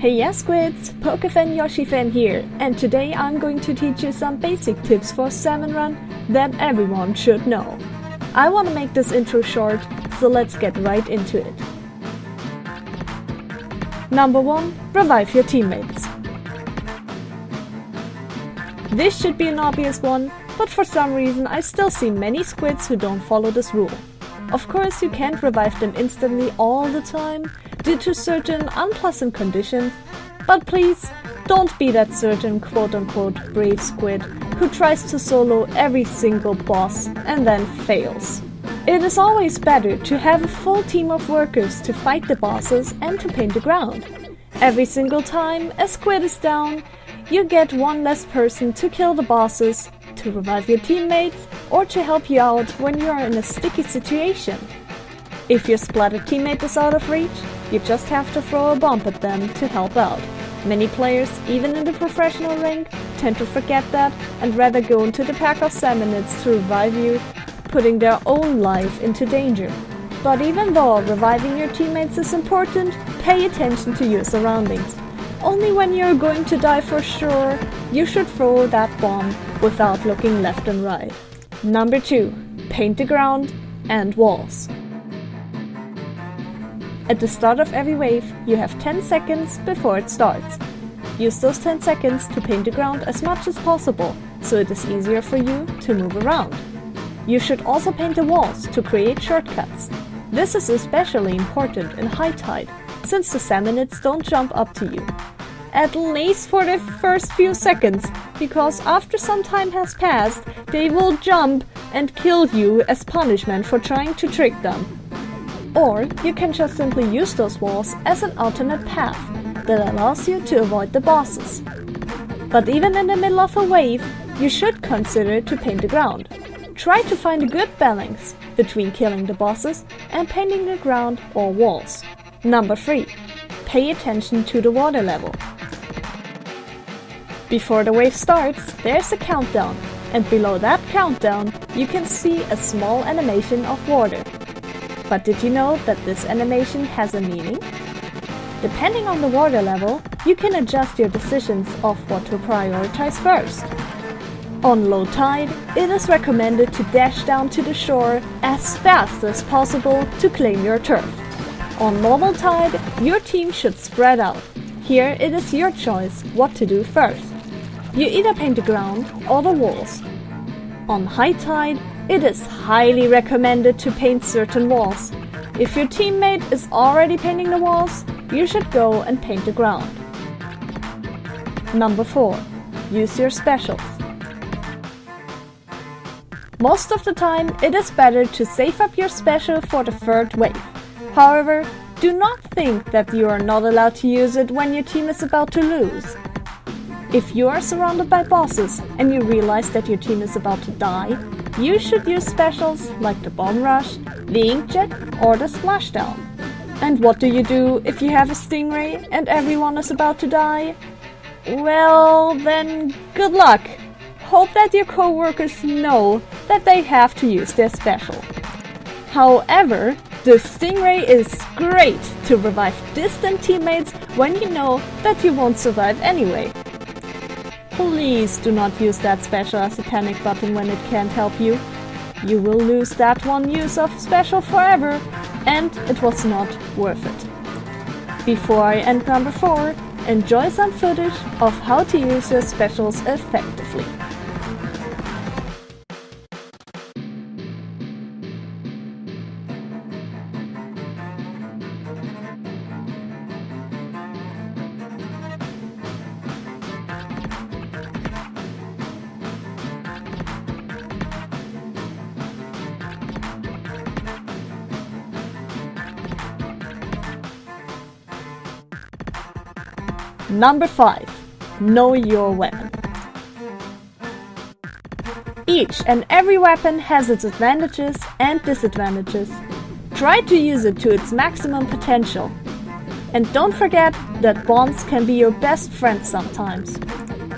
Hey yes squids, Pokefan Yoshifan here, and today I'm going to teach you some basic tips for Salmon Run that everyone should know. I want to make this intro short, so let's get right into it. Number 1. Revive your teammates. This should be an obvious one, but for some reason I still see many squids who don't follow this rule. Of course you can't revive them instantly all the time, due to certain unpleasant conditions, but please don't be that certain quote-unquote brave squid who tries to solo every single boss and then fails. It is always better to have a full team of workers to fight the bosses and to paint the ground. Every single time a squid is down, you get one less person to kill the bosses, to revive your teammates, or to help you out when you are in a sticky situation. If your splattered teammate is out of reach, you just have to throw a bomb at them to help out. Many players, even in the professional rank, tend to forget that and rather go into the pack of salmonids to revive you, putting their own life into danger. But even though reviving your teammates is important, pay attention to your surroundings. Only when you're going to die for sure, you should throw that bomb without looking left and right. Number 2. Paint the ground and walls. At the start of every wave, you have 10 seconds before it starts. Use those 10 seconds to paint the ground as much as possible, so it is easier for you to move around. You should also paint the walls to create shortcuts. This is especially important in high tide, since the salmonids don't jump up to you. At least for the first few seconds, because after some time has passed, they will jump and kill you as punishment for trying to trick them. Or you can just simply use those walls as an alternate path that allows you to avoid the bosses. But even in the middle of a wave, you should consider to paint the ground. Try to find a good balance between killing the bosses and painting the ground or walls. Number 3. Pay attention to the water level. Before the wave starts, there's a countdown, and below that countdown you can see a small animation of water. But did you know that this animation has a meaning? Depending on the water level, you can adjust your decisions of what to prioritize first. On low tide, it is recommended to dash down to the shore as fast as possible to claim your turf. On normal tide, your team should spread out. Here it is your choice what to do first. You either paint the ground or the walls. On high tide, it is highly recommended to paint certain walls. If your teammate is already painting the walls, you should go and paint the ground. Number 4. Use your specials. Most of the time, it is better to save up your special for the third wave. However, do not think that you are not allowed to use it when your team is about to lose. If you are surrounded by bosses and you realize that your team is about to die, you should use specials like the bomb rush, the inkjet or the splashdown. And what do you do if you have a stingray and everyone is about to die? Well, then good luck! Hope that your co-workers know that they have to use their special. However, the stingray is great to revive distant teammates when you know that you won't survive anyway. Please do not use that special as a panic button when it can't help you. You will lose that one use of special forever, and it was not worth it. Before I end number 4, enjoy some footage of how to use your specials effectively. Number 5. Know your weapon. Each and every weapon has its advantages and disadvantages. Try to use it to its maximum potential. And don't forget that bombs can be your best friend sometimes.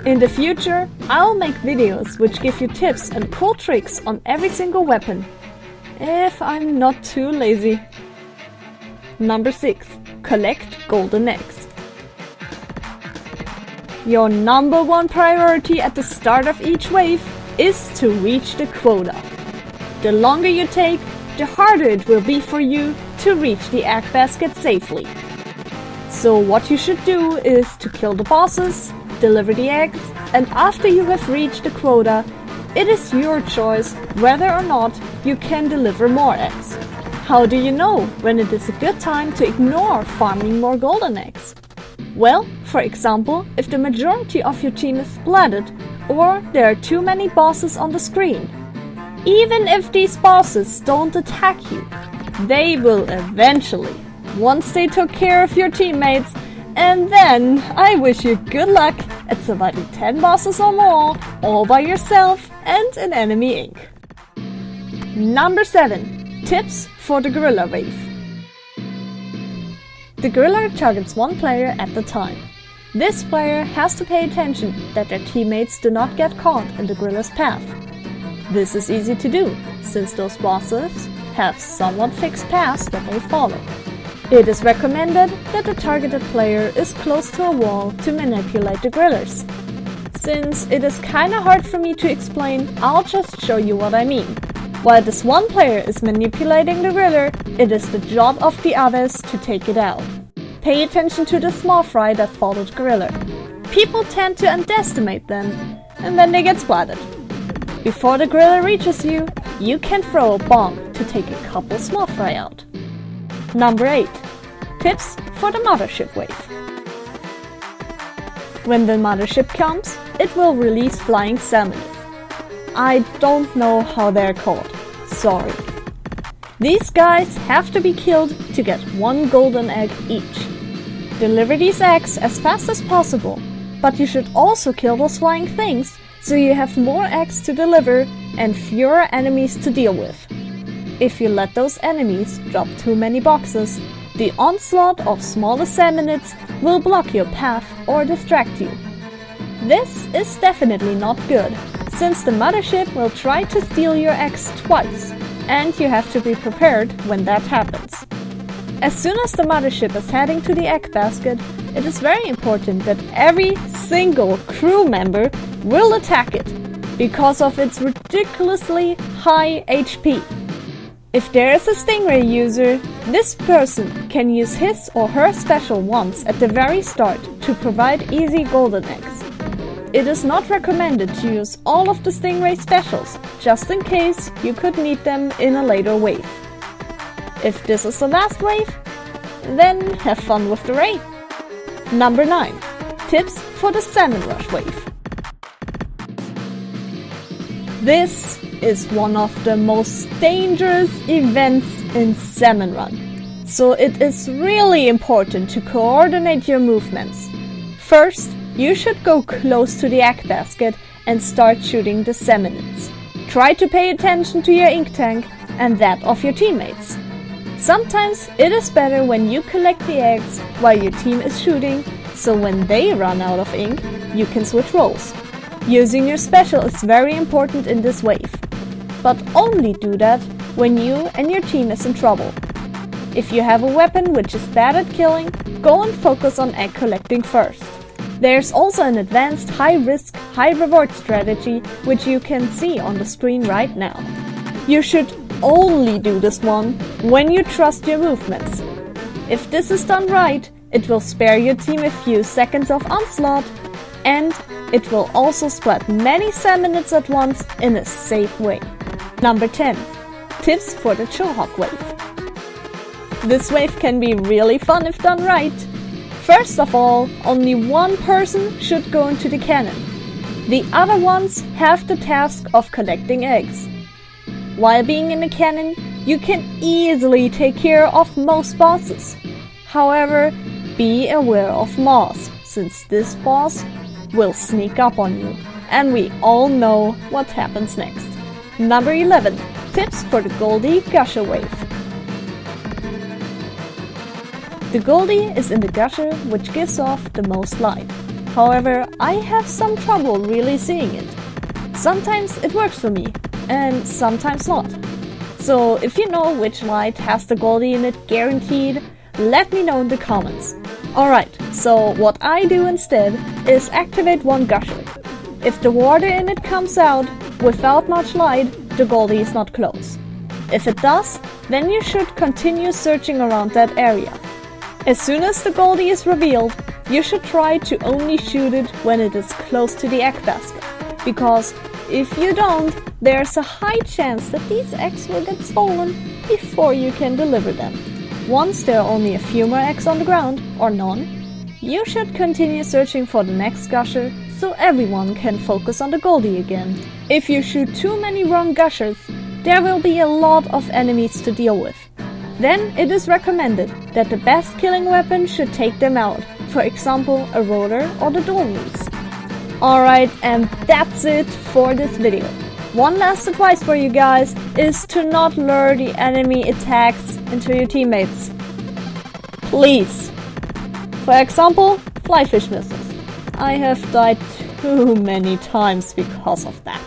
In the future, I'll make videos which give you tips and cool tricks on every single weapon. If I'm not too lazy. Number 6. Collect golden eggs. Your number one priority at the start of each wave is to reach the quota. The longer you take, the harder it will be for you to reach the egg basket safely. So what you should do is to kill the bosses, deliver the eggs, and after you have reached the quota, it is your choice whether or not you can deliver more eggs. How do you know when it is a good time to ignore farming more golden eggs? Well, for example, if the majority of your team is splatted or there are too many bosses on the screen. Even if these bosses don't attack you, they will eventually, once they took care of your teammates, and then I wish you good luck at surviving 10 bosses or more, all by yourself and in enemy ink. Number 7. Tips for the guerrilla wave. The guerrilla targets one player at a time. This player has to pay attention that their teammates do not get caught in the guerrilla's path. This is easy to do, since those bosses have somewhat fixed paths that they follow. It is recommended that the targeted player is close to a wall to manipulate the guerrillas. Since it is kinda hard for me to explain, I'll just show you what I mean. While this one player is manipulating the guerrilla, it is the job of the others to take it out. Pay attention to the small fry that followed guerrilla. People tend to underestimate them, and then they get splatted. Before the guerrilla reaches you, you can throw a bomb to take a couple small fry out. Number 8. Tips for the mothership wave. When the mothership comes, it will release flying salmons. I don't know how they're called, sorry. These guys have to be killed to get one golden egg each. Deliver these eggs as fast as possible, but you should also kill those flying things so you have more eggs to deliver and fewer enemies to deal with. If you let those enemies drop too many boxes, the onslaught of smaller salmonids will block your path or distract you. This is definitely not good, since the mothership will try to steal your eggs twice, and you have to be prepared when that happens. As soon as the mothership is heading to the egg basket, it is very important that every single crew member will attack it, because of its ridiculously high HP. If there is a stingray user, this person can use his or her special once at the very start to provide easy golden eggs. It is not recommended to use all of the stingray specials, just in case you could need them in a later wave. If this is the last wave, then have fun with the raid. Number 9. Tips for the Salmon Rush wave. This is one of the most dangerous events in Salmon Run, so it is really important to coordinate your movements. First, you should go close to the egg basket and start shooting the salmonids. Try to pay attention to your ink tank and that of your teammates. Sometimes it is better when you collect the eggs while your team is shooting, so when they run out of ink, you can switch roles. Using your special is very important in this wave, but only do that when you and your team is in trouble. If you have a weapon which is bad at killing, go and focus on egg collecting first. There's also an advanced high-risk, high-reward strategy which you can see on the screen right now. You should only do this one when you trust your movements. If this is done right, it will spare your team a few seconds of onslaught, and it will also splat many salmonids at once in a safe way. Number 10. Tips for the Chillhawk wave. This wave can be really fun if done right. First of all, only one person should go into the cannon. The other ones have the task of collecting eggs. While being in the cannon, you can easily take care of most bosses. However, be aware of Moss, since this boss will sneak up on you, and we all know what happens next. Number 11. Tips for the Goldie Gusher wave. The Goldie is in the gusher which gives off the most light. However, I have some trouble really seeing it. Sometimes it works for me, and sometimes not. So if you know which light has the Goldie in it guaranteed, let me know in the comments. Alright, so what I do instead is activate one gusher. If the water in it comes out without much light, the goldie is not close. If it does, then you should continue searching around that area. As soon as the goldie is revealed, you should try to only shoot it when it is close to the egg basket, because if you don't, there's a high chance that these eggs will get stolen before you can deliver them. Once there are only a few more eggs on the ground, or none, you should continue searching for the next gusher so everyone can focus on the goldie again. If you shoot too many wrong gushers, there will be a lot of enemies to deal with. Then it is recommended that the best killing weapon should take them out, for example a roller or the dolmies. Alright, and that's it for this video. One last advice for you guys is to not lure the enemy attacks into your teammates. Please. For example, flyfish missiles. I have died too many times because of that.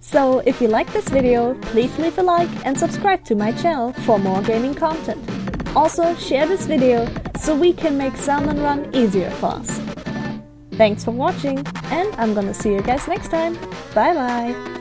So if you like this video, please leave a like and subscribe to my channel for more gaming content. Also share this video so we can make Salmon Run easier for us. Thanks for watching, and I'm gonna see you guys next time. Bye bye!